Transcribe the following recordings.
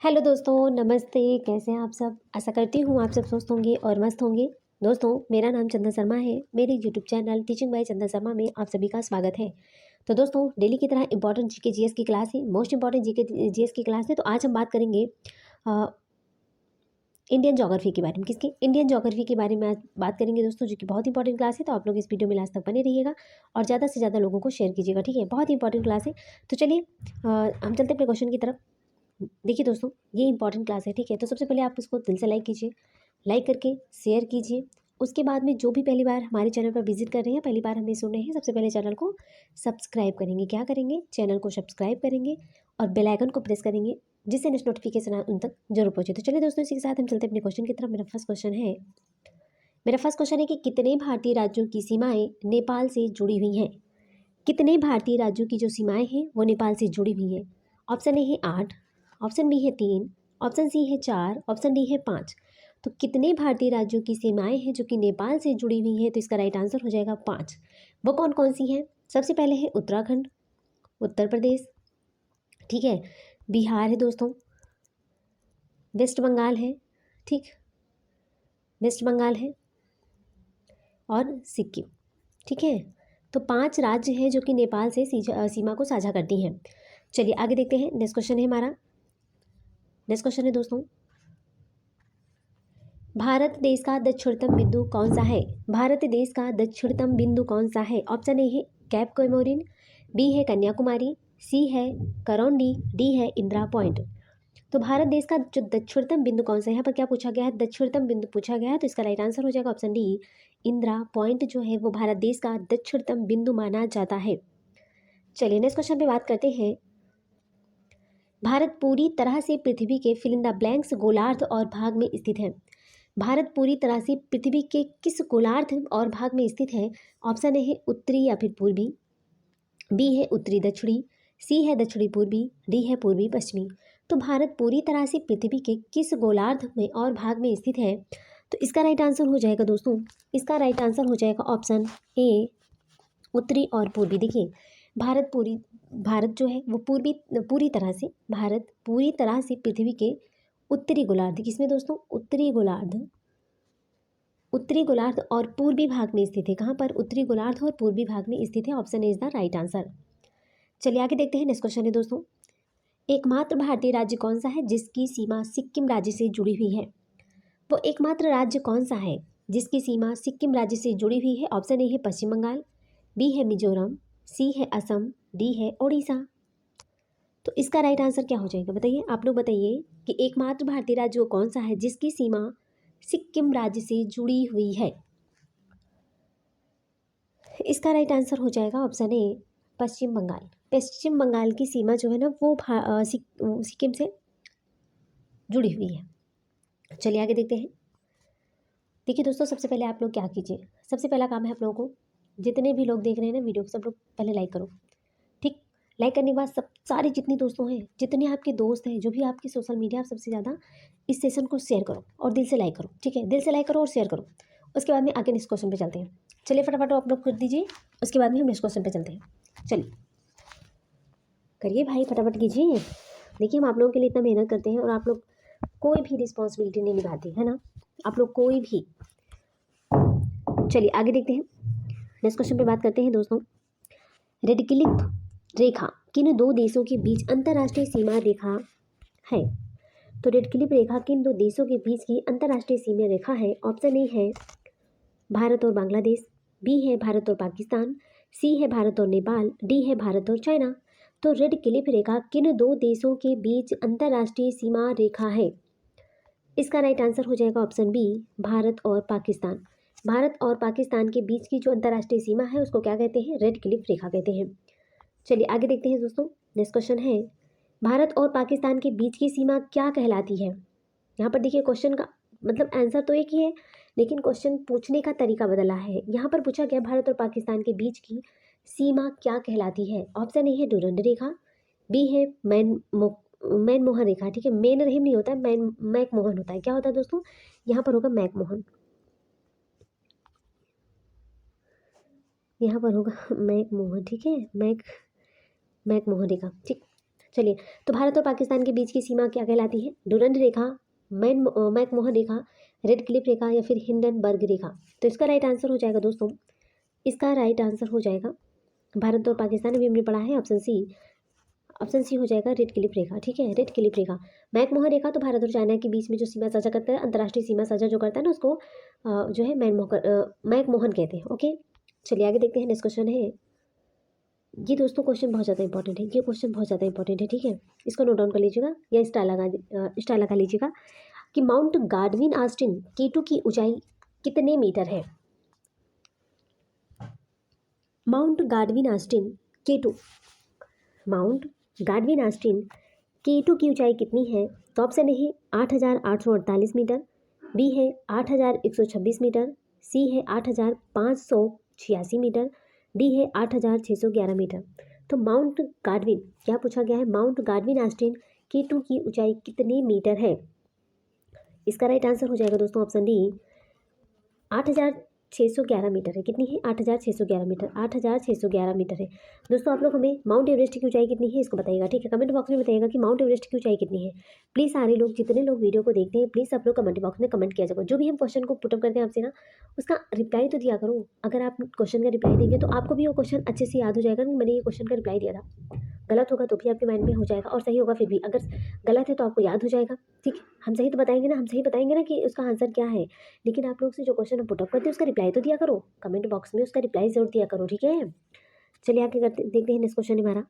Hello दोस्तों, नमस्ते। कैसे हैं आप सब? आशा करती हूँ आप सब स्वस्थ होंगे और मस्त होंगे। दोस्तों, मेरा नाम चंदन शर्मा है। मेरे यूट्यूब चैनल टीचिंग बाय चंदन शर्मा में आप सभी का स्वागत है। तो दोस्तों, डेली की तरह इंपॉर्टेंट जीके जीएस की क्लास है, मोस्ट इंपॉर्टेंट जीके जीएस की क्लास है। तो आज हम बात करेंगे इंडियन ज्योग्राफी के बारे में। किसकी? इंडियन ज्योग्राफी के बारे में आज बात करेंगे दोस्तों, जो कि बहुत इंपॉर्टेंट क्लास है। तो आप लोग इस वीडियो में लास्ट तक बने रहिएगा और ज़्यादा से ज़्यादा लोगों को शेयर कीजिएगा, ठीक है? बहुत ही इंपॉर्टेंट क्लास है। तो चलिए हम चलते अपने क्वेश्चन की तरफ। देखिए दोस्तों, ये इंपॉर्टेंट क्लास है, ठीक है? तो सबसे पहले आप इसको दिल से लाइक कीजिए, लाइक करके शेयर कीजिए। उसके बाद में जो भी पहली बार हमारे चैनल पर विजिट कर रहे हैं, पहली बार हमें सुन रहे हैं, सबसे पहले चैनल को सब्सक्राइब करेंगे। क्या करेंगे? चैनल को सब्सक्राइब करेंगे और बेल आइकन को प्रेस करेंगे, जिससे नेक्स्ट नोटिफिकेशन उन तक जरूर पहुंचे। तो चलिए दोस्तों, इसी के साथ हम चलते हैं अपने क्वेश्चन की तरफ। मेरा फर्स्ट क्वेश्चन है कि कितने भारतीय राज्यों की सीमाएं नेपाल से जुड़ी हुई हैं? कितने भारतीय राज्यों की जो सीमाएं हैं वो नेपाल से जुड़ी हुई हैं? ऑप्शन ए है 8, ऑप्शन बी है 3, ऑप्शन सी है 4, ऑप्शन डी है 5। तो कितने भारतीय राज्यों की सीमाएं हैं जो कि नेपाल से जुड़ी हुई हैं? तो इसका राइट आंसर हो जाएगा 5। वो कौन कौन सी हैं? सबसे पहले है उत्तराखंड, उत्तर प्रदेश, ठीक है, बिहार है दोस्तों, वेस्ट बंगाल है, ठीक, वेस्ट बंगाल है और सिक्किम, ठीक है। तो 5 राज्य हैं जो कि नेपाल से सीमा को साझा करती हैं। चलिए आगे देखते हैं। नेक्स्ट क्वेश्चन है हमारा। नेक्स्ट क्वेश्चन है दोस्तों, भारत देश का दक्षिणतम बिंदु कौन सा है? भारत देश का दक्षिणतम बिंदु कौन सा है? ऑप्शन ए है कैप कोमोरिन, बी है कन्याकुमारी, सी है करौंडी, डी है इंदिरा पॉइंट। तो भारत देश का जो दक्षिणतम बिंदु कौन सा है? यहाँ पर क्या पूछा गया है? दक्षिणतम बिंदु पूछा गया है। तो इसका राइट आंसर हो जाएगा ऑप्शन डी, इंदिरा पॉइंट जो है वो भारत देश का दक्षिणतम बिंदु माना जाता है। चलिए नेक्स्ट क्वेश्चन पे बात करते हैं। भारत पूरी तरह से पृथ्वी के फिल इन द ब्लैंक्स गोलार्ध और भाग में स्थित है। भारत पूरी तरह से पृथ्वी के किस गोलार्ध और भाग में स्थित है? ऑप्शन ए है उत्तरी या फिर पूर्वी, बी है उत्तरी दक्षिणी, सी है दक्षिणी पूर्वी, डी है पूर्वी पश्चिमी। तो भारत पूरी तरह से पृथ्वी के किस गोलार्ध में और भाग में स्थित है? तो इसका राइट आंसर हो जाएगा दोस्तों, इसका राइट आंसर हो जाएगा ऑप्शन ए, उत्तरी और पूर्वी। देखिए, भारत जो है वो भारत पूरी तरह से पृथ्वी के उत्तरी गोलार्ध, किसमें दोस्तों? उत्तरी गोलार्ध और पूर्वी भाग में स्थित है। कहाँ पर? उत्तरी गोलार्ध और पूर्वी भाग में स्थित है। Option is the right answer. चलिए आगे देखते हैं। नेक्स्ट क्वेश्चन है दोस्तों, एकमात्र भारतीय राज्य कौन सा है जिसकी सीमा सिक्किम राज्य से जुड़ी हुई है? वो एकमात्र राज्य कौन सा है जिसकी सीमा सिक्किम राज्य से जुड़ी हुई है? ऑप्शन ए है पश्चिम बंगाल, बी है मिजोरम, सी है असम, डी है ओडिशा। तो इसका राइट आंसर क्या हो जाएगा? बताइए, आप लोग बताइए कि एकमात्र भारतीय राज्य वो कौन सा है जिसकी सीमा सिक्किम राज्य से जुड़ी हुई है? इसका राइट आंसर हो जाएगा ऑप्शन ए, पश्चिम बंगाल। पश्चिम बंगाल की सीमा जो है ना वो सिक्किम से जुड़ी हुई है। चलिए आगे देखते हैं। देखिए दोस्तों, सबसे पहले आप लोग क्या कीजिए, सबसे पहला काम है आप लोगों को, जितने भी लोग देख रहे हैं ना वीडियो, सब लोग पहले लाइक करो, ठीक। लाइक करने के बाद सब सारे जितनी दोस्तों हैं, जितने आपके दोस्त हैं, जो भी आपकी सोशल मीडिया, आप सबसे ज़्यादा इस सेशन को शेयर करो और दिल से लाइक करो, ठीक है? दिल से लाइक करो और शेयर करो। उसके बाद में आगे नेक्स्ट क्वेश्चन पे चलते हैं। चलिए फटाफट आप लोग कर दीजिए, उसके बाद में हम नेक्स्ट क्वेश्चन पे चलते हैं। चलिए करिए भाई, फटाफट कीजिए। देखिए, हम आप लोगों के लिए इतना मेहनत करते हैं और आप लोग कोई भी रिस्पॉन्सिबिलिटी नहीं निभाते, है ना? आप लोग कोई भी। चलिए आगे देखते हैं। नेक्स्ट क्वेश्चन पे बात करते हैं दोस्तों। रेड क्लिफ रेखा किन दो देशों के बीच अंतर्राष्ट्रीय सीमा रेखा है? तो रेड क्लिफ रेखा किन दो देशों के बीच की अंतर्राष्ट्रीय सीमा रेखा है? ऑप्शन ए है भारत और बांग्लादेश, बी है भारत और पाकिस्तान, सी है भारत और नेपाल, डी है भारत और चाइना। तो रेड क्लिफ रेखा किन दो देशों के बीच अंतर्राष्ट्रीय सीमा रेखा है? इसका राइट आंसर हो जाएगा ऑप्शन बी, भारत और पाकिस्तान। भारत और पाकिस्तान के बीच की जो अंतर्राष्ट्रीय सीमा है उसको क्या कहते हैं? रेड क्लिफ रेखा कहते हैं। चलिए आगे देखते हैं दोस्तों। नेक्स्ट क्वेश्चन है, भारत और पाकिस्तान के बीच की सीमा क्या कहलाती है? यहाँ पर देखिए, क्वेश्चन का मतलब आंसर तो एक ही है, लेकिन क्वेश्चन पूछने का तरीका बदला है। यहाँ पर पूछा गया भारत और पाकिस्तान के बीच की सीमा क्या कहलाती है? ऑप्शन ए है डुरंड रेखा, बी है मैनमोहन रेखा, ठीक है? मेन रहीम नहीं होता है, मैकमोहन होता है। क्या होता है दोस्तों? यहाँ पर होगा मैकमोहन, यहाँ पर होगा मैकमोहन, ठीक है? मैकमोहन रेखा, ठीक। चलिए, तो भारत और पाकिस्तान के बीच की सीमा क्या कहलाती है? डुरंड रेखा, मैकमोहन रेखा, रेड क्लिफ रेखा या फिर हिंडनबर्ग रेखा। तो इसका राइट आंसर हो जाएगा दोस्तों, इसका राइट आंसर हो जाएगा भारत और पाकिस्तान, अभी हमने पढ़ा है ऑप्शन सी। ऑप्शन सी हो जाएगा रेड क्लिफ रेखा। ठीक है, रेड क्लिफ रेखा। मैकमोहन रेखा तो भारत और चाइना के बीच में जो सीमा साझा करता है, अंतर्राष्ट्रीय सीमा साझा जो करता है ना, उसको जो है मैकमोहन कहते हैं। ओके, चलिए आगे देखते हैं। नेक्स्ट क्वेश्चन है, ये दोस्तों क्वेश्चन बहुत ज़्यादा इंपॉर्टेंट है, ये क्वेश्चन बहुत ज़्यादा इंपॉर्टेंट है। ठीक है, इसको नोट डाउन कर लीजिएगा या स्टाइल लगा लीजिएगा कि माउंट गाडविन आस्टिन K2 की ऊंचाई कितने मीटर है? Mount गाडविन Austen K2, mount गाडविन Austen K2 की ऊंचाई कितनी है? तो ऑप्शन ए है 8,848 मीटर, बी है 8,126 मीटर, सी है 8,586 मीटर, डी है 8,611 मीटर। तो माउंट गाडविन, क्या पूछा गया है? माउंट गाडविन आस्टिन K2 की ऊंचाई कितने मीटर है? इसका राइट आंसर हो जाएगा दोस्तों ऑप्शन डी, 8,611 मीटर है। कितनी है? 8,611 मीटर, 8,611 मीटर है। दोस्तों आप लोग हमें माउंट एवरेस्ट की ऊंचाई कितनी है इसको बताइएगा। ठीक है, कमेंट बॉक्स में बताइएगा कि माउंट एवरेस्ट की ऊंचाई कितनी है। प्लीज़ सारे लोग, जितने लोग वीडियो को देखते हैं, प्लीज़ आप लोग कमेंट बॉक्स में कमेंट किया जाएगा। जो भी हम क्वेश्चन को पुटअप करते हैं आपसे ना, उसका रिप्लाई तो दिया करो। अगर आप क्वेश्चन का रिप्लाई देंगे तो आपको भी वो क्वेश्चन अच्छे से याद हो जाएगा कि मैंने ये क्वेश्चन का रिप्लाई दिया था। गलत होगा तो भी आपके माइंड में हो जाएगा, और सही होगा फिर भी। अगर गलत है तो आपको याद हो जाएगा। ठीक है, हम सही तो बताएंगे ना, हम सही बताएंगे ना कि उसका आंसर क्या है। लेकिन आप लोग से जो क्वेश्चन हम पुटअप करते हैं उसका रिप्लाई तो दिया करो, कमेंट बॉक्स में उसका रिप्लाई जरूर दिया करो। ठीक है, चलिए आगे करते देखते हैं। नेक्स्ट क्वेश्चन हमारा,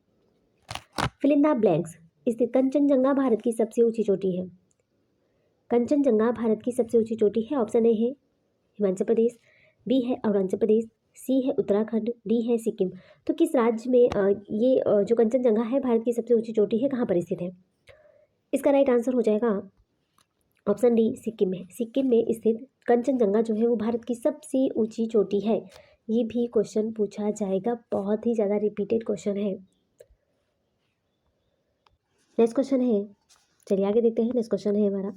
फिल इन द ब्लैंक्स स्थित कंचनजंगा भारत की सबसे ऊंची चोटी है। कंचनजंगा भारत की सबसे ऊंची चोटी है। ऑप्शन ए है हिमाचल प्रदेश, बी है अरुणाचल प्रदेश, सी है उत्तराखंड, डी है सिक्किम। तो किस राज्य में जो कंचनजंगा है भारत की सबसे ऊंची चोटी है, कहाँ पर स्थित है? इसका राइट आंसर हो जाएगा ऑप्शन डी, सिक्किम में। सिक्किम में स्थित कंचनजंगा जो है वो भारत की सबसे ऊंची चोटी है। ये भी क्वेश्चन पूछा जाएगा, बहुत ही ज़्यादा रिपीटेड क्वेश्चन है। नेक्स्ट क्वेश्चन है, चलिए आगे देखते हैं। नेक्स्ट क्वेश्चन है हमारा,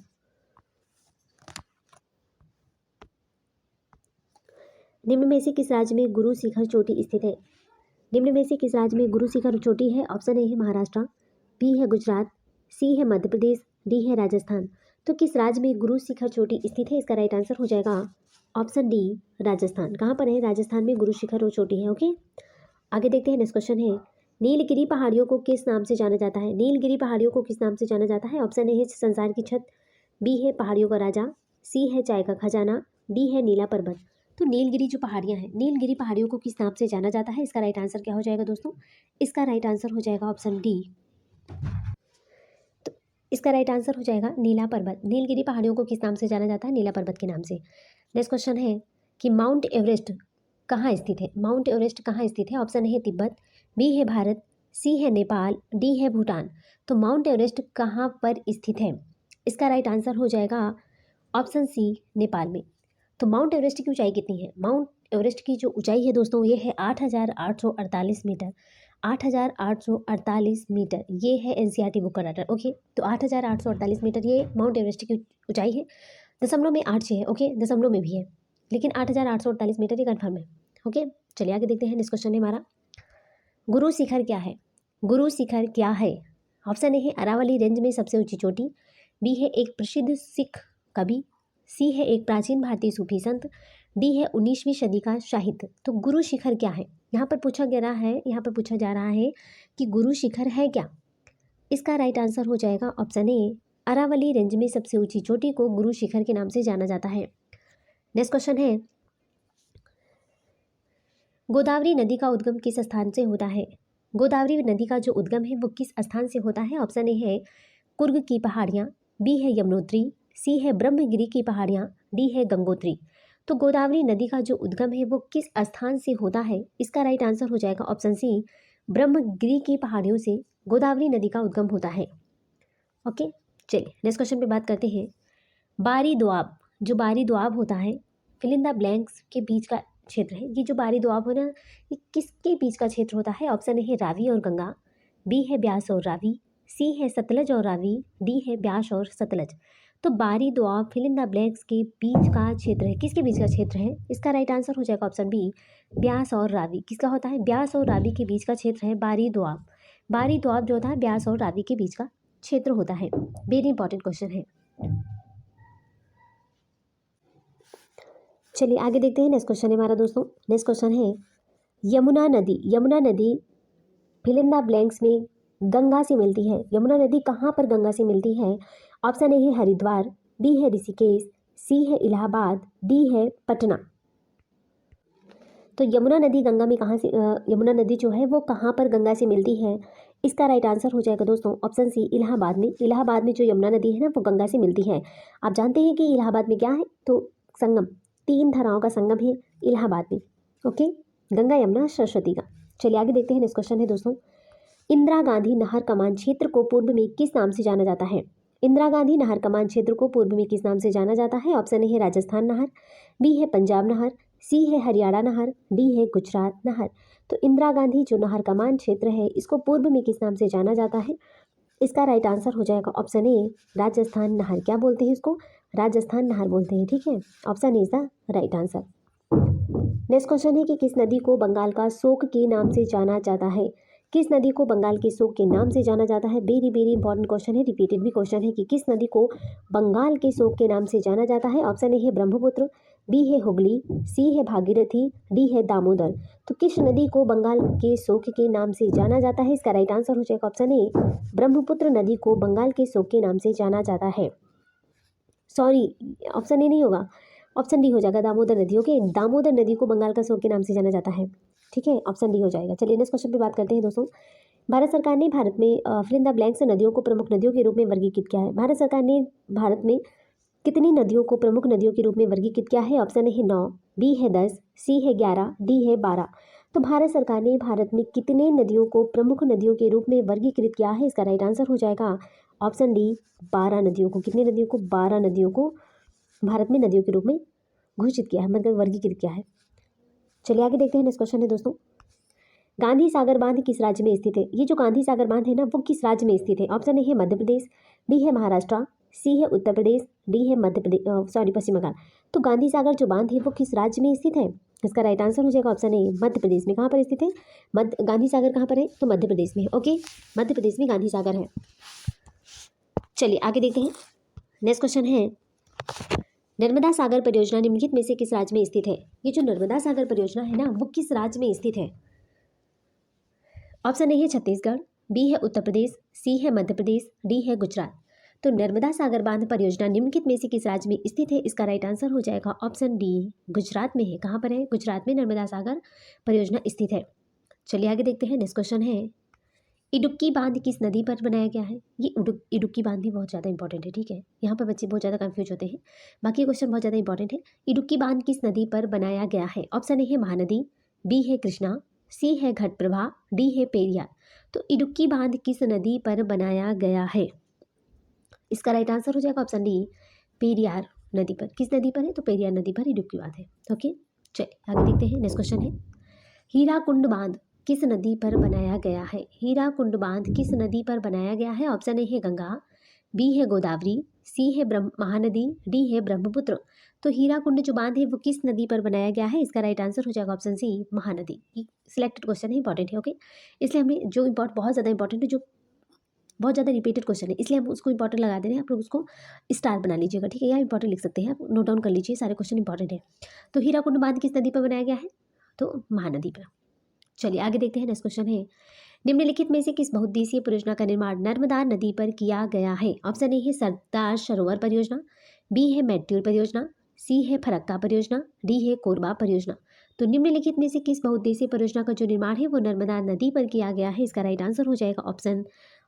निम्न में से किस राज्य में गुरु शिखर चोटी स्थित है? निम्न में से किस राज्य में गुरु शिखर चोटी है? ऑप्शन ए है महाराष्ट्र, बी है गुजरात, सी है मध्य प्रदेश, डी है राजस्थान। तो किस राज्य में गुरु शिखर चोटी स्थित है? इसका राइट आंसर हो जाएगा ऑप्शन डी, राजस्थान। कहाँ पर है? राजस्थान में गुरु शिखर और चोटी है। ओके, आगे देखते हैं। नेक्स्ट क्वेश्चन है, नीलगिरी पहाड़ियों को किस नाम से जाना जाता है? नीलगिरी पहाड़ियों को किस नाम से जाना जाता है? ऑप्शन ए है संसार की छत, बी है पहाड़ियों का राजा, सी है चाय का खजाना, डी है नीला पर्वत। तो नीलगिरी जो पहाड़ियाँ हैं, नीलगिरी पहाड़ियों को किस नाम से जाना जाता है? इसका राइट आंसर क्या हो जाएगा दोस्तों? इसका राइट आंसर हो जाएगा ऑप्शन डी। तो इसका राइट आंसर हो जाएगा नीला पर्वत। नीलगिरी पहाड़ियों को किस नाम से जाना जाता है? नीला पर्वत के नाम से। नेक्स्ट क्वेश्चन है कि माउंट एवरेस्ट कहाँ स्थित है? माउंट एवरेस्ट कहाँ स्थित है? ऑप्शन ए है तिब्बत, बी है भारत, सी है नेपाल, डी है भूटान। तो माउंट एवरेस्ट कहाँ पर स्थित है? इसका राइट आंसर हो जाएगा ऑप्शन सी, नेपाल में। तो माउंट एवरेस्ट की ऊंचाई कितनी है? माउंट एवरेस्ट की जो ऊंचाई है दोस्तों, ये है 8,848 मीटर। 8,848 मीटर, ये है एनसीईआरटी बुक का डाटा। ओके, तो 8,848 मीटर ये माउंट एवरेस्ट की ऊंचाई है। दशमलव में 8,6 है। ओके, दशमलव में भी है, लेकिन 8,848 मीटर ये कन्फर्म है। ओके, चलिए आगे देखते हैं। नेक्स्ट क्वेश्चन है हमारा, गुरु शिखर क्या है? गुरु शिखर क्या है? ऑप्शन ए है अरावली रेंज में सबसे ऊंची चोटी, बी है एक प्रसिद्ध सिख कवि, सी है एक प्राचीन भारतीय सूफी संत, डी है 19वीं सदी का साहित्य। तो गुरु शिखर क्या है? यहाँ पर पूछा जा रहा है कि गुरु शिखर है क्या? इसका राइट आंसर हो जाएगा ऑप्शन ए, अरावली रेंज में सबसे ऊंची चोटी को गुरु शिखर के नाम से जाना जाता है। नेक्स्ट क्वेश्चन है, गोदावरी नदी का उद्गम किस स्थान से होता है? गोदावरी नदी का जो उद्गम है वो किस स्थान से होता है? ऑप्शन ए है कुर्ग की पहाड़ियाँ, बी है यमुनोत्री, सी है ब्रह्मगिरी की पहाड़ियाँ, डी है गंगोत्री। तो गोदावरी नदी का जो उद्गम है वो किस स्थान से होता है? इसका राइट आंसर हो जाएगा ऑप्शन सी, ब्रह्मगिरी की पहाड़ियों से गोदावरी नदी का उद्गम होता है। ओके, चलिए नेक्स्ट क्वेश्चन पे बात करते हैं। बारी दोआब, जो बारी दोआब होता है, फिल इन द ब्लैंक्स के बीच का क्षेत्र है। ये जो बारी दोआब है ना, ये किसके बीच का क्षेत्र होता है? ऑप्शन ए है रावी और गंगा, बी है ब्यास और रावी, सी है सतलज और रावी, डी है ब्यास और सतलज। तो Bari Doab fill in the blanks के बीच का क्षेत्र है। किसके बीच का क्षेत्र है? इसका राइट आंसर हो जाएगा ऑप्शन बी, ब्यास और रावी। किसका होता है? ब्यास और रावी के बीच का क्षेत्र है बारी दोआब। बाहरी दोआब जो होता है ब्यास और रावी के बीच का क्षेत्र होता है। वेरी इंपॉर्टेंट क्वेश्चन है। चलिए आगे देखते हैं। नेक्स्ट क्वेश्चन है हमारा दोस्तों, नेक्स्ट क्वेश्चन है यमुना नदी। यमुना नदी फिल इन द ब्लैंक्स में गंगा से मिलती है। यमुना नदी कहाँ पर गंगा से मिलती है? ऑप्शन ए है हरिद्वार, बी है ऋषिकेश, सी है इलाहाबाद, डी है पटना। तो यमुना नदी गंगा में कहाँ से यमुना नदी जो है वो कहाँ पर गंगा से मिलती है? इसका राइट आंसर हो जाएगा दोस्तों ऑप्शन सी इलाहाबाद में। इलाहाबाद में जो यमुना नदी है ना वो गंगा से मिलती है। आप जानते हैं कि इलाहाबाद में क्या है? तो संगम, 3 धाराओं का संगम है इलाहाबाद में। ओके, गंगा यमुना सरस्वती का। चलिए आगे देखते हैं। नेक्स्ट क्वेश्चन है दोस्तों, इंदिरा गांधी नहर कमान क्षेत्र को पूर्व में किस नाम से जाना जाता है? इंदिरा गांधी नहर कमान क्षेत्र को पूर्व में किस नाम से जाना जाता है? ऑप्शन ए है राजस्थान नहर, बी है पंजाब नहर, सी है हरियाणा नहर, डी है गुजरात नहर। तो इंदिरा गांधी जो नहर कमान क्षेत्र है इसको पूर्व में किस नाम से जाना जाता है? इसका राइट आंसर हो जाएगा ऑप्शन ए राजस्थान नहर। क्या बोलते हैं इसको? राजस्थान नहर बोलते हैं। ठीक है, option A is the right answer. Next question है कि किस नदी को बंगाल का शोक के नाम से जाना जाता है? किस नदी को बंगाल के शोक के नाम से जाना जाता है? वेरी वेरी इंपॉर्टेंट क्वेश्चन है, रिपीटेड भी क्वेश्चन है कि किस नदी को बंगाल के शोक के नाम से जाना जाता है? ऑप्शन ए है ब्रह्मपुत्र, बी है हुगली, सी है भागीरथी, डी है दामोदर। तो किस नदी को बंगाल के शोक के नाम से जाना जाता है? इसका राइट आंसर हो जाएगा ऑप्शन ए ब्रह्मपुत्र नदी को बंगाल के शोक के नाम से जाना जाता है। सॉरी, ऑप्शन ए नहीं होगा, ऑप्शन डी हो जाएगा दामोदर नदी। ओके, दामोदर नदी को बंगाल का शोक के नाम से जाना जाता है। ठीक है, ऑप्शन डी हो जाएगा। चलिए नेक्स्ट क्वेश्चन पे बात करते हैं दोस्तों। भारत सरकार ने भारत में फिल इन द ब्लैंक्स नदियों को प्रमुख नदियों के रूप में वर्गीकृत किया है। भारत सरकार ने भारत में कितनी नदियों को प्रमुख नदियों के रूप में वर्गीकृत किया है? ऑप्शन ए है 9, बी है 10, सी है 11, डी है 12। तो भारत सरकार ने भारत में कितने नदियों को प्रमुख नदियों के रूप में वर्गीकृत किया है? इसका राइट आंसर हो जाएगा ऑप्शन डी 12 नदियों को। कितनी नदियों को? 12 नदियों को भारत में नदियों के रूप में घोषित किया है, मतलब वर्गीकृत किया है। चलिए आगे देखते हैं। नेक्स्ट क्वेश्चन है दोस्तों, गांधी सागर बांध किस राज्य में स्थित है? ये जो गांधी सागर बांध है ना वो किस राज्य में स्थित है? ऑप्शन ए है मध्य प्रदेश, बी है महाराष्ट्र, सी है उत्तर प्रदेश, डी है पश्चिम बंगाल। तो गांधी सागर जो बांध है वो किस राज्य में स्थित है? इसका राइट आंसर हो जाएगा ऑप्शन ए मध्य प्रदेश में। कहाँ पर स्थित है? गांधी सागर कहाँ पर है? तो मध्य प्रदेश में। ओके, मध्य प्रदेश में गांधी सागर है। चलिए आगे देखते हैं। नेक्स्ट क्वेश्चन है, नर्मदा सागर परियोजना निम्नलिखित में से किस राज्य में स्थित है? ये जो नर्मदा सागर परियोजना है ना वो किस राज्य में स्थित है? ऑप्शन ए है छत्तीसगढ़, बी है उत्तर प्रदेश, सी है मध्य प्रदेश, डी है गुजरात। तो नर्मदा सागर बांध परियोजना निम्नलिखित में से किस राज्य में स्थित है? इसका राइट आंसर हो जाएगा ऑप्शन डी गुजरात में है। कहाँ पर है? गुजरात में नर्मदा सागर परियोजना स्थित है। चलिए आगे देखते हैं। नेक्स्ट क्वेश्चन है, इडुक्की बांध किस नदी पर बनाया गया है? ये इडुक्की बांध भी बहुत ज़्यादा इंपॉर्टेंट है। ठीक है, यहाँ पर बच्चे बहुत ज़्यादा कंफ्यूज होते हैं, बाकी क्वेश्चन बहुत ज़्यादा इंपॉर्टेंट है। इडुक्की बांध किस नदी पर बनाया गया है? ऑप्शन ए है महानदी, बी है कृष्णा, सी है घटप्रभा, डी है पेरियार। तो इडुक्की बांध किस नदी पर बनाया गया है? इसका राइट आंसर हो जाएगा ऑप्शन डी पेरियार नदी पर। किस नदी पर है? तो पेरियार नदी पर इडुक्की बांध है। ओके, चलिए आगे देखते हैं। नेक्स्ट क्वेश्चन है, हीराकुंड बांध किस नदी पर बनाया गया है? हीराकुंड बांध किस नदी पर बनाया गया है? ऑप्शन ए है गंगा, बी है गोदावरी, सी है महानदी, डी है ब्रह्मपुत्र। तो हीराकुंड जो बांध है वो किस नदी पर बनाया गया है? इसका राइट आंसर हो जाएगा option C Mahanadi. Selected question है, इंपॉर्टेंट है। ओके, इसलिए हमें जो बहुत ज़्यादा इंपॉर्टेंट है, जो बहुत ज़्यादा रिपीटेड क्वेश्चन है, इसलिए हम उसको इंपॉर्टेंट लगा दे रहे हैं। आप लोग उसको स्टार बना लीजिएगा। ठीक है, या इंपॉर्टेंट लिख सकते हैं, आप नोट डाउन कर लीजिए, सारे क्वेश्चन इंपॉर्टेंट है। तो हीराकुंड बांध किस नदी पर बनाया गया है? तो महानदी पर। चलिए आगे देखते हैं। नेक्स्ट क्वेश्चन है, निम्नलिखित में से किस बहुउद्देशीय परियोजना का निर्माण नर्मदा नदी पर किया गया है? ऑप्शन ए है सरदार सरोवर परियोजना, बी है मैट्यूर परियोजना, सी है फरक्का परियोजना, डी है कोरबा परियोजना। तो निम्नलिखित में से किस बहुउद्देशीय परियोजना का जो निर्माण है वो नर्मदा नदी पर किया गया है? इसका राइट आंसर हो जाएगा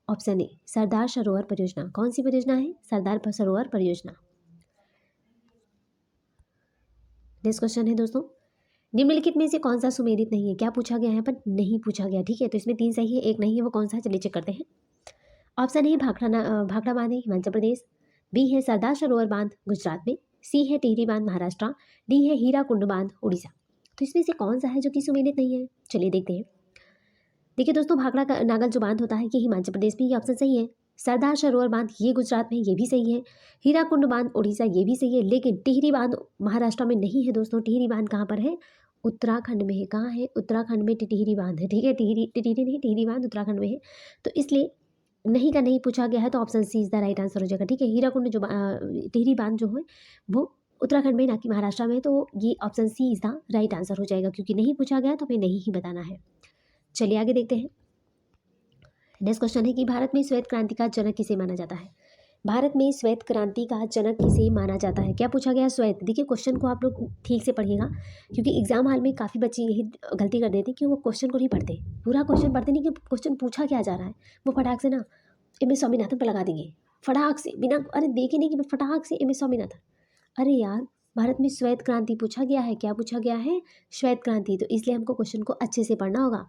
ऑप्शन ए सरदार सरोवर परियोजना। कौन सी परियोजना है? सरदार सरोवर परियोजना। नेक्स्ट क्वेश्चन है दोस्तों, निम्नलिखित में से कौन सा सुमेलित नहीं है? क्या पूछा गया है? पर नहीं पूछा गया। ठीक है, तो इसमें 3 सही है, एक नहीं है, वो कौन सा है? चलिए चेक करते हैं। ऑप्शन ए भाखड़ा बांध है हिमाचल प्रदेश, बी है सरदार सरोवर बांध गुजरात में, सी है टिहरी बांध महाराष्ट्र, डी है हीराकुंड बांध उड़ीसा। तो इसमें से कौन सा है जो कि सुमेलित नहीं है? चलिए देखते हैं। देखिए दोस्तों, भाखड़ा नागल जो बांध होता है ये हिमाचल प्रदेश में, ये ऑप्शन सही है। सरदार सरोवर बांध ये गुजरात में, ये भी सही है। हीराकुंड बांध उड़ीसा, ये भी सही है। लेकिन टिहरी बांध महाराष्ट्र में नहीं है दोस्तों। टिहरी बांध कहाँ पर है? उत्तराखंड में है। कहाँ है? उत्तराखंड में टिटहिरी बांध है। ठीक है, टिटहिरी नहीं, टिहरी बांध उत्तराखंड में है। तो इसलिए नहीं का नहीं पूछा गया है, तो option C is the right answer हो जाएगा। ठीक है, हीराकुंड जो टिहरी बांध जो है वो उत्तराखंड में, ना कि महाराष्ट्र में, तो ये option C is the right answer हो जाएगा, क्योंकि नहीं पूछा गया तो हमें नहीं ही बताना है। चलिए आगे देखते हैं। नेक्स्ट क्वेश्चन है कि भारत में श्वेत क्रांति का जनक किसे माना जाता है? भारत में श्वेत क्रांति का जनक किसे माना जाता है? क्या पूछा गया? श्वेत। देखिए क्वेश्चन को आप लोग ठीक से पढ़िएगा, क्योंकि एग्जाम हॉल में काफ़ी बच्चे यही गलती कर देते हैं कि वो क्वेश्चन को नहीं पढ़ते, पूरा क्वेश्चन पढ़ते नहीं कि क्वेश्चन पूछा क्या जा रहा है। वो फटाक से ना एम एस स्वामीनाथन पर लगा देंगे, फटाक से, बिना अरे देखे नहीं कि फटाक से एम एस स्वामीनाथन। अरे यार, भारत में श्वेत क्रांति पूछा गया है। क्या पूछा गया है? श्वेत क्रांति। तो इसलिए हमको क्वेश्चन को अच्छे से पढ़ना होगा।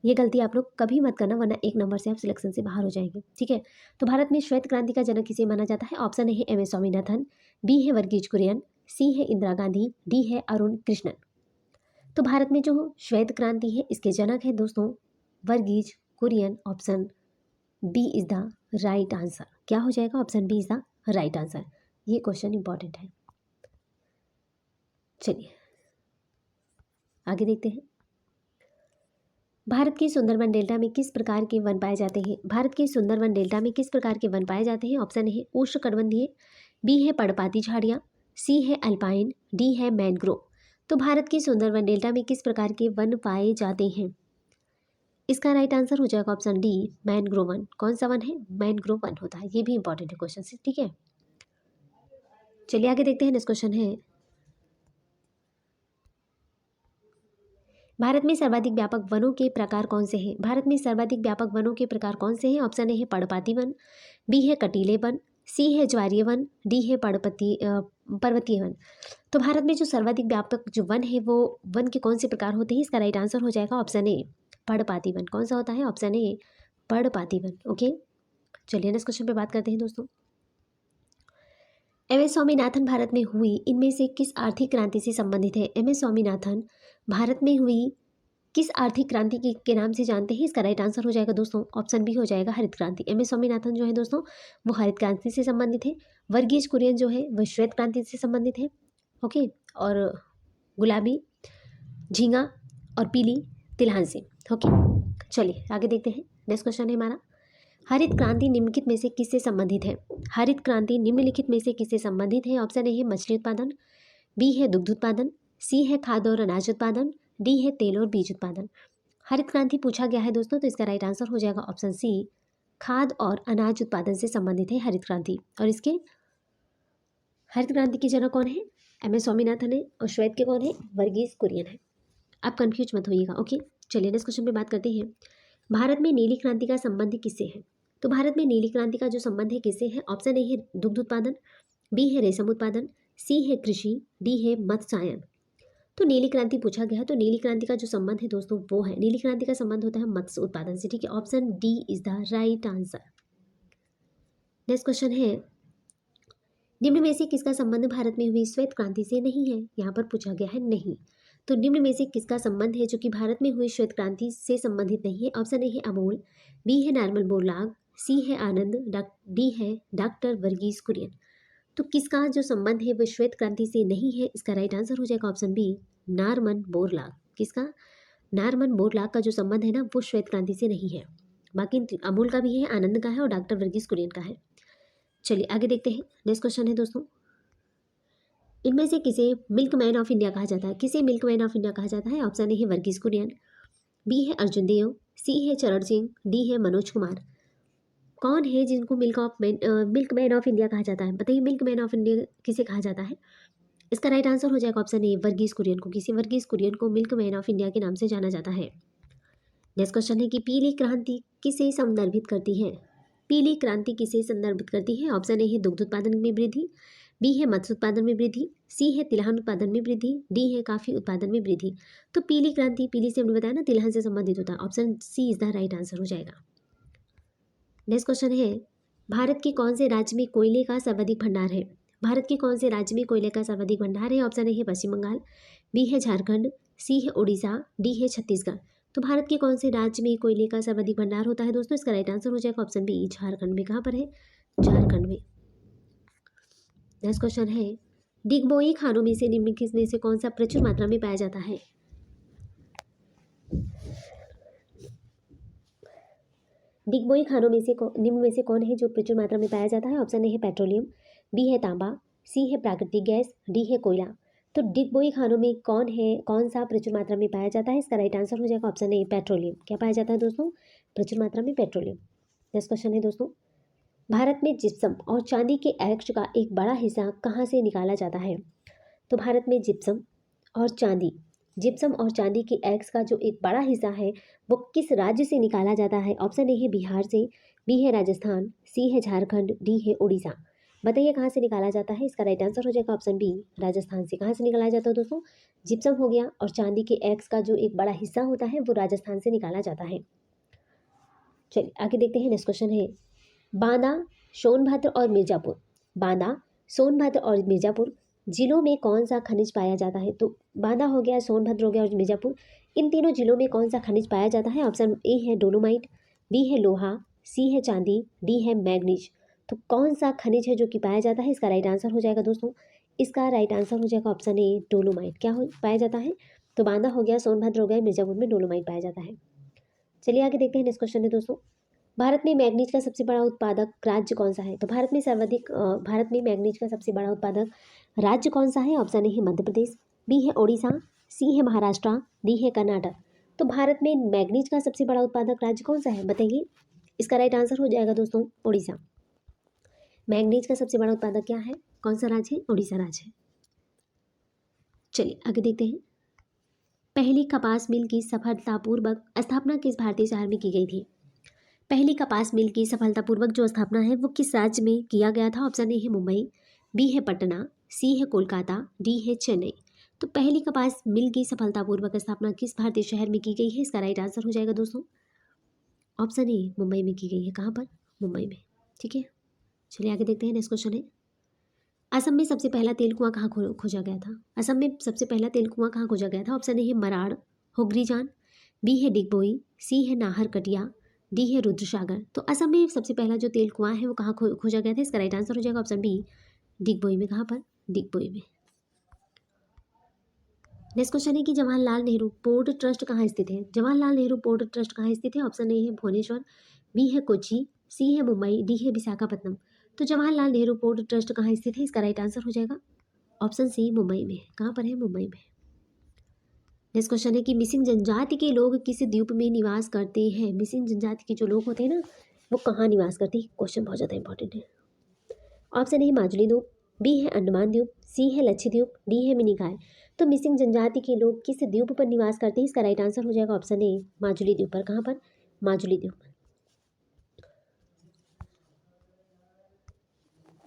ये गलती आप लोग कभी मत करना, वरना 1 नंबर से आप सिलेक्शन से बाहर हो जाएंगे। ठीक है, तो भारत में श्वेत क्रांति का जनक किसे माना जाता है? ऑप्शन ए है एम एस स्वामीनाथन, बी है वर्गीज कुरियन, सी है इंदिरा गांधी, डी है अरुण कृष्णन। तो भारत में जो श्वेत क्रांति है इसके जनक है दोस्तों Verghese Kurien. Option B is the right answer. क्या हो जाएगा? Option B is the right answer. ये क्वेश्चन इंपॉर्टेंट है। चलिए आगे देखते हैं। भारत के सुंदरबन डेल्टा में किस प्रकार के वन पाए जाते हैं? भारत के सुंदरबन डेल्टा में किस प्रकार के वन पाए जाते हैं? ऑप्शन है उष्णकटिबंधीय, बी है पर्णपाती झाड़ियाँ, सी है अल्पाइन, डी है मैनग्रोव। तो भारत के सुंदरबन डेल्टा में किस प्रकार के वन पाए जाते हैं? इसका राइट आंसर हो जाएगा ऑप्शन डी, मैनग्रोव वन। कौन सा वन है? मैनग्रोव वन होता है। ये भी इंपॉर्टेंट है क्वेश्चन से। ठीक है, चलिए आगे देखते हैं। नेक्स्ट क्वेश्चन है, भारत में सर्वाधिक व्यापक वनों के प्रकार कौन से हैं? भारत में सर्वाधिक व्यापक वनों के प्रकार कौन से हैं? ऑप्शन ए है पर्णपाती वन, बी है कटीले वन, सी है ज्वारीय वन, डी है पर्वतीय वन। तो भारत में जो सर्वाधिक व्यापक जो वन है वो वन के कौन से प्रकार होते हैं? इसका राइट आंसर हो जाएगा ऑप्शन ए, पर्णपाती वन। कौन सा होता है? ऑप्शन ए, पर्णपाती वन। ओके, चलिए नेक्स्ट क्वेश्चन पे बात करते हैं दोस्तों। एम एस स्वामीनाथन भारत में हुई इनमें से किस आर्थिक क्रांति से संबंधित है? एम एस स्वामीनाथन भारत में हुई किस आर्थिक क्रांति के नाम से जानते हैं? इसका राइट आंसर हो जाएगा दोस्तों ऑप्शन बी हो जाएगा हरित क्रांति। एम एस स्वामीनाथन जो है दोस्तों वो हरित क्रांति से संबंधित है। वर्गीज कुरियन जो है वह श्वेत क्रांति से संबंधित है। ओके, और गुलाबी झींगा और पीली तिलहन से। ओके, चलिए आगे देखते हैं। नेक्स्ट क्वेश्चन है हमारा, हरित क्रांति निम्नलिखित में से किससे संबंधित है? हरित क्रांति निम्नलिखित में से किससे संबंधित है? ऑप्शन ए है मछली उत्पादन, बी है दुग्ध उत्पादन, सी है खाद्य और अनाज उत्पादन, डी है तेल और बीज उत्पादन। हरित क्रांति पूछा गया है दोस्तों, तो इसका राइट आंसर हो जाएगा ऑप्शन सी, खाद्य और अनाज उत्पादन से संबंधित है हरित क्रांति। और इसके हरित क्रांति के जनक कौन है? एम एस स्वामीनाथन है, और श्वेत के कौन है? वर्गीज कुरियन है। आप कंफ्यूज मत होइएगा। ओके, चलिए नेक्स्ट क्वेश्चन पे बात करते हैं। भारत में नीली क्रांति का संबंध किससे है? तो भारत में नीली क्रांति का जो संबंध है किससे है? ऑप्शन ए है दुग्ध उत्पादन, बी है रेशम उत्पादन, सी है कृषि, डी है मत्स्यायन। तो नीली क्रांति पूछा गया है, तो नीली क्रांति का जो संबंध है दोस्तों वो है, नीली क्रांति का संबंध होता है मत्स्य उत्पादन से। ठीक है, option D is the right answer. Next question है, निम्न में से किसका संबंध भारत में हुई श्वेत क्रांति से नहीं है? यहाँ पर पूछा गया है नहीं। तो निम्न में से किसका संबंध है जो कि भारत में हुई श्वेत क्रांति से संबंधित नहीं है? ऑप्शन ए है अमूल, बी है नॉर्मल बोरलाग, सी है आनंद, डी है डॉक्टर वर्गीज कुरियन। तो किसका जो संबंध है वो श्वेत क्रांति से नहीं है? इसका राइट आंसर हो जाएगा ऑप्शन बी, नॉर्मन बोरलाग। किसका? नॉर्मन बोरलाग का जो संबंध है ना वो श्वेत क्रांति से नहीं है। बाकी अमूल का भी है, आनंद का है और डॉक्टर वर्गीज कुरियन का है। चलिए आगे देखते हैं। नेक्स्ट क्वेश्चन है दोस्तों, इनमें से किसे मिल्क मैन ऑफ इंडिया कहा जाता है? किसे मिल्क मैन ऑफ इंडिया कहा जाता है? ऑप्शन ए है वर्गीज कुरियन, बी है अर्जुन देव, सी है चरण सिंह, डी है मनोज कुमार। कौन है जिनको मिल्क मैन ऑफ इंडिया कहा जाता है? बताइए, मिल्क मैन ऑफ इंडिया किसे कहा जाता है? इसका राइट आंसर हो जाएगा ऑप्शन ए, वर्गीज कुरियन को। किसी वर्गीज कुरियन को मिल्क मैन ऑफ इंडिया के नाम से जाना जाता है। नेक्स्ट क्वेश्चन है कि पीली क्रांति किसे संदर्भित करती है? पीली क्रांति किसे संदर्भित करती है? ऑप्शन ए है दुग्ध उत्पादन में वृद्धि, बी है मत्स्य उत्पादन में वृद्धि, सी है तिलहन उत्पादन में वृद्धि, डी है कॉफी उत्पादन में वृद्धि। तो पीली क्रांति, पीली से हमने बताया ना तिलहन से संबंधित होता है। Option C is the right answer हो जाएगा। नेक्स्ट क्वेश्चन है, भारत के कौन से राज्य में कोयले का सर्वाधिक भंडार है? भारत के कौन से राज्य में कोयले का सर्वाधिक भंडार है? ऑप्शन ए है पश्चिम बंगाल, बी है झारखंड, सी है उड़ीसा, डी है छत्तीसगढ़। तो भारत के कौन से राज्य में कोयले का सर्वाधिक भंडार होता है दोस्तों? इसका राइट आंसर हो जाएगा ऑप्शन बी, झारखंड में। कहाँ पर है? झारखंड में। नेक्स्ट क्वेश्चन है, डिगबोई खानों में से निम्नलिखित में से कौन सा प्रचुर मात्रा में पाया जाता है? डिगबोई खानों में से निम्न में से कौन है जो प्रचुर मात्रा में पाया जाता है? ऑप्शन ए है पेट्रोलियम, बी है तांबा, सी है प्राकृतिक गैस, डी है कोयला। तो डिगबोई खानों में कौन सा प्रचुर मात्रा में पाया जाता है? इसका राइट आंसर हो जाएगा ऑप्शन ए पेट्रोलियम। क्या पाया जाता है दोस्तों? प्रचुर मात्रा में पेट्रोलियम। नेक्स्ट क्वेश्चन है दोस्तों, भारत में जिप्सम और चांदी के एक्स का एक बड़ा हिस्सा कहाँ से निकाला जाता है? तो भारत में जिप्सम और चांदी के एक्स का जो एक बड़ा हिस्सा है वो किस राज्य से निकाला जाता है? ऑप्शन ए है बिहार से, बी है राजस्थान, सी है झारखंड, डी है उड़ीसा। बताइए कहाँ से निकाला जाता है? इसका राइट आंसर हो जाएगा ऑप्शन बी राजस्थान से। कहाँ से निकाला जाता है दोस्तों? जिप्सम हो गया और चांदी के एक्स का जो एक बड़ा हिस्सा होता है वो राजस्थान से निकाला जाता है। चलिए आगे देखते हैं। नेक्स्ट क्वेश्चन है, बांदा, सोनभद्र और मिर्जापुर जिलों में कौन सा खनिज पाया जाता है? तो बांदा हो गया, सोनभद्र हो गया और मिर्जापुर, इन तीनों जिलों में कौन सा खनिज पाया जाता है? ऑप्शन ए है डोलोमाइट, बी है लोहा, सी है चांदी, डी है मैग्नीज। तो कौन सा खनिज है जो कि पाया जाता है? इसका राइट आंसर हो जाएगा दोस्तों, इसका राइट आंसर हो जाएगा ऑप्शन ए डोलोमाइट। क्या पाया जाता है? तो बांदा हो गया, सोनभद्र हो गया, मिर्जापुर में डोलोमाइट पाया जाता है। चलिए आगे देखते हैं। नेक्स्ट क्वेश्चन है दोस्तों, भारत में मैग्नीज का सबसे बड़ा उत्पादक राज्य कौन सा है? तो भारत में मैग्नीज का सबसे बड़ा उत्पादक राज्य कौन सा है? ऑप्शन ए है मध्य प्रदेश, बी है ओडिशा, सी है महाराष्ट्र, डी है कर्नाटक। तो भारत में मैग्नीज का सबसे बड़ा उत्पादक राज्य कौन सा है? बताइए। इसका राइट आंसर हो जाएगा दोस्तों ओडिशा। मैग्नीज का सबसे बड़ा उत्पादक क्या है? कौन सा राज्य है? ओडिशा राज्य है। चलिए आगे देखते हैं। पहली कपास मिल की सफलतापूर्वक स्थापना किस भारतीय शहर में की गई थी? पहली कपास मिल की सफलतापूर्वक जो स्थापना है वो किस राज्य में किया गया था? ऑप्शन ए है मुंबई, बी है पटना, सी है कोलकाता, डी है चेन्नई। तो पहली कपास मिल की सफलतापूर्वक स्थापना किस भारतीय शहर में की गई है? इसका राइट आंसर हो जाएगा दोस्तों ऑप्शन ए मुंबई में की गई है। कहाँ पर? मुंबई में। ठीक है, चलिए आगे देखते हैं। नेक्स्ट क्वेश्चन है, असम में सबसे पहला तेल कुआं कहाँ खोजा गया था? असम में सबसे पहला तेल कुआं कहाँ खोजा गया था? ऑप्शन ए है मराड़, हुग्रीजान, बी है डिगबोई, सी है नाहरकटिया, डी है रुद्रसागर। तो असम में सबसे पहला जो तेल कुआं है वो कहाँ खोजा गया था? इसका राइट आंसर हो जाएगा ऑप्शन बी डिगबोई में। कहाँ पर? डिगबोई में। नेक्स्ट क्वेश्चन है कि जवाहरलाल नेहरू पोर्ट ट्रस्ट कहाँ स्थित है? जवाहरलाल नेहरू पोर्ट ट्रस्ट कहाँ स्थित है? ऑप्शन ए है भुवनेश्वर, बी है कोच्चि, सी है मुंबई, डी है विशाखापट्टनम। तो जवाहरलाल नेहरू पोर्ट ट्रस्ट कहाँ स्थित है? इसका राइट आंसर हो जाएगा ऑप्शन सी मुंबई में। कहाँ पर है? मुंबई में। नेक्स्ट क्वेश्चन है कि मिसिंग जनजाति के लोग किस द्वीप में निवास करते हैं? मिसिंग जनजाति के जो लोग होते हैं ना वो कहाँ निवास करते हैं? क्वेश्चन बहुत ज़्यादा इंपॉर्टेंट है। ऑप्शन ए माजुली द्वीप, बी है अंडमान द्वीप, सी है लक्षद्वीप, डी है मिनिकॉय। तो मिसिंग जनजाति के लोग किस द्वीप पर निवास करते हैं? इसका राइट आंसर हो जाएगा ऑप्शन ए माजुली द्वीप पर। कहाँ पर? माजुली द्वीप पर।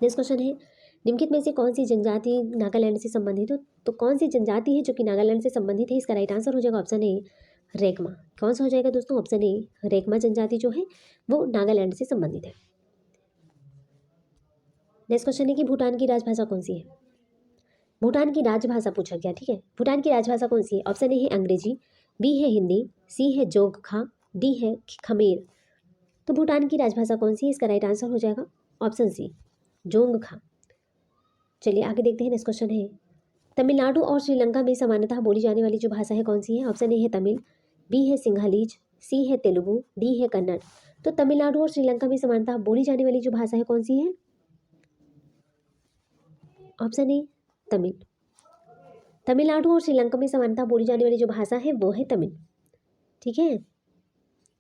नेक्स्ट क्वेश्चन है, निम्नलिखित में से कौन सी जनजाति नागालैंड से संबंधित हो? तो कौन सी जनजाति है जो कि नागालैंड से संबंधित है? इसका राइट आंसर हो जाएगा ऑप्शन ए रेकमा। कौन सा हो जाएगा दोस्तों? ऑप्शन ए रेकमा जनजाति जो है वो नागालैंड से संबंधित है। नेक्स्ट क्वेश्चन है कि भूटान की राजभाषा कौन सी है? भूटान की राजभाषा पूछा गया। ठीक है, भूटान की राजभाषा कौन सी है? ऑप्शन ए है अंग्रेजी, बी है हिंदी, सी है जोगखा, डी है खमेर। तो भूटान की राजभाषा कौन सी है? इसका राइट आंसर हो जाएगा ऑप्शन सी जोंगखा। चलिए आगे देखते हैं। नेक्स्ट क्वेश्चन है, तमिलनाडु और श्रीलंका में सामान्यतः बोली जाने वाली जो भाषा है कौन सी है? ऑप्शन ए है तमिल, बी है सिंघालीज, सी है तेलुगु, डी है कन्नड़। तो तमिलनाडु और श्रीलंका में सामान्यतः बोली जाने वाली जो भाषा है कौन सी है? Option A Tamil. तमिलनाडु और श्रीलंका में सामान्यतः बोली जाने वाली जो भाषा है वो है तमिल। ठीक है,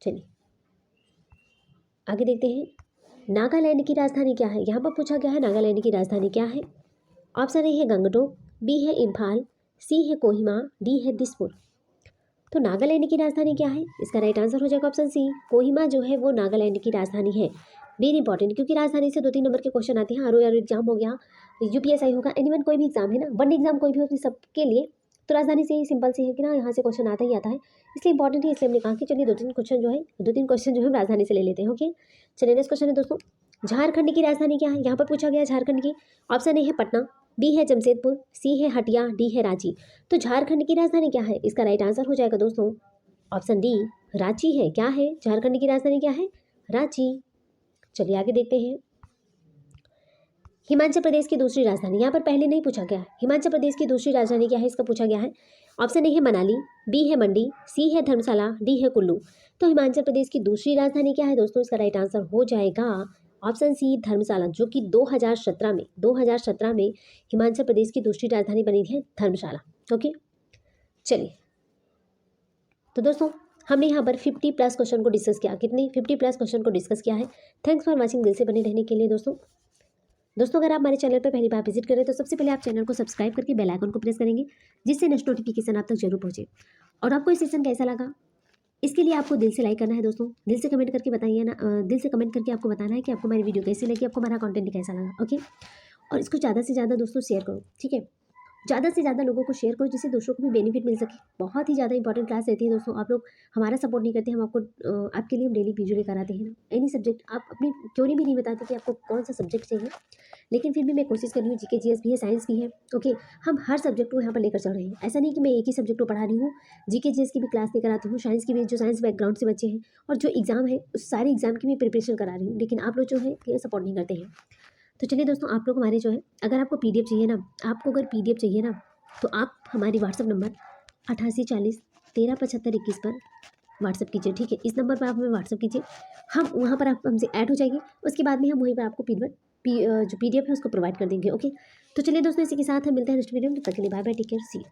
चलिए आगे देखते हैं। नागालैंड की राजधानी क्या है? यहाँ पर पूछा गया है नागालैंड की राजधानी क्या है? ऑप्शन ए है गंगटोक, बी है इम्फाल, सी है कोहिमा, डी है दिसपुर। तो नागालैंड की राजधानी क्या है? इसका राइट आंसर हो जाएगा ऑप्शन सी कोहिमा जो है वो नागालैंड की राजधानी है। वेरी इंपॉर्टेंट, क्योंकि राजधानी से 2-3 नंबर के क्वेश्चन आते हैं। आर एग्जाम हो गया, यूपीएसआई होगा, एनीवन कोई भी एग्जाम है ना, वन एग्जाम कोई भी हो, सबके लिए तो राजधानी से ही सिंपल सी है कि ना यहाँ से क्वेश्चन आता ही आता है, इसलिए इंपॉर्टेंट है। इसलिए हमने कहा कि चलिए 2-3 क्वेश्चन जो है राजधानी से ले लेते हैं। ओके, चलिए नेक्स्ट क्वेश्चन है दोस्तों, झारखंड की राजधानी क्या है? यहाँ पर पूछा गया झारखंड की। ऑप्शन ए है पटना, बी है जमशेदपुर, सी है हटिया, डी है रांची। तो झारखंड की राजधानी क्या है? इसका राइट आंसर हो जाएगा दोस्तों ऑप्शन डी रांची है। क्या है? झारखंड की राजधानी क्या है? रांची। चलिए आगे देखते हैं। हिमाचल प्रदेश की दूसरी राजधानी, यहाँ पर पहले नहीं पूछा गया है। हिमाचल प्रदेश की दूसरी राजधानी क्या है, इसका पूछा गया है। ऑप्शन ए है मनाली, बी है मंडी, सी है धर्मशाला, डी है कुल्लू। तो हिमाचल प्रदेश की दूसरी राजधानी क्या है दोस्तों, इसका राइट आंसर हो जाएगा ऑप्शन सी धर्मशाला, जो कि 2017 में हिमाचल प्रदेश की दूसरी राजधानी बनी है धर्मशाला। ओके, चलिए तो दोस्तों हमने यहाँ पर 50 प्लस क्वेश्चन को डिस्कस किया। कितने? 50 प्लस क्वेश्चन को डिस्कस किया है। Thanks for watching. दिल से बने रहने के लिए दोस्तों अगर आप हमारे चैनल पर पहली बार विजिट करें तो सबसे पहले आप चैनल को सब्सक्राइब करके बेल आइकन को प्रेस करेंगे, जिससे नेक्स्ट नोटिफिकेशन आप तक जरूर पहुंचे। और आपको ये सेशन कैसा लगा, इसके लिए आपको दिल से लाइक करना है दोस्तों। दिल से कमेंट करके बताइए ना, दिल से कमेंट करके आपको बताना है कि आपको हमारी वीडियो कैसी लगी, आपको हमारा कंटेंट कैसा लगा। ओके, और इसको ज़्यादा से ज़्यादा दोस्तों शेयर करो, ठीक है। ज़्यादा से ज़्यादा लोगों को शेयर करो, जिससे दूसरों को भी बेनिफिट मिल सके। बहुत ही ज़्यादा इंपॉर्टेंट क्लास रहती है दोस्तों। आप लोग हमारा सपोर्ट नहीं करते, हम आपको आपके लिए हम डेली वीडियो लेकर आते हैं। एनी सब्जेक्ट आप अपनी क्यों भी नहीं बताते कि आपको कौन सा सब्जेक्ट चाहिए, लेकिन फिर भी मैं कोशिश कर रही हूँ। जीके जीएस भी है, साइंस भी है। ओके, हम हर सब्जेक्ट को यहाँ पर लेकर चल रहे हैं। ऐसा नहीं कि मैं एक ही सब्जेक्ट को पढ़ा रही हूँ, जीके जीएस की भी क्लास लेकर आती हूँ, साइंस की भी, जो साइंस बैकग्राउंड से बच्चे हैं, और जो एग्जाम है उस सारे एग्जाम की भी प्रिपरेशन करा रही हूँ। लेकिन आप लोग जो है ये सपोर्ट नहीं करते हैं। तो चलिए दोस्तों, आप लोग हमारे जो है, अगर आपको पीडीएफ चाहिए ना, आपको अगर पीडीएफ चाहिए ना, तो आप हमारी व्हाट्सअप नंबर 8840137521 पर व्हाट्सअप कीजिए, ठीक है। इस नंबर पर आप हमें व्हाट्सअप कीजिए, हम वहाँ पर आप हमसे ऐड हो जाएंगे। उसके बाद में हम वहीं पर आपको जो पीडीएफ है उसको प्रोवाइड कर देंगे। ओके, तो चलिए दोस्तों, इसी के साथ हम मिलते हैं नेक्स्ट वीडियो में। तब तक के लिए bye bye, take care, see you.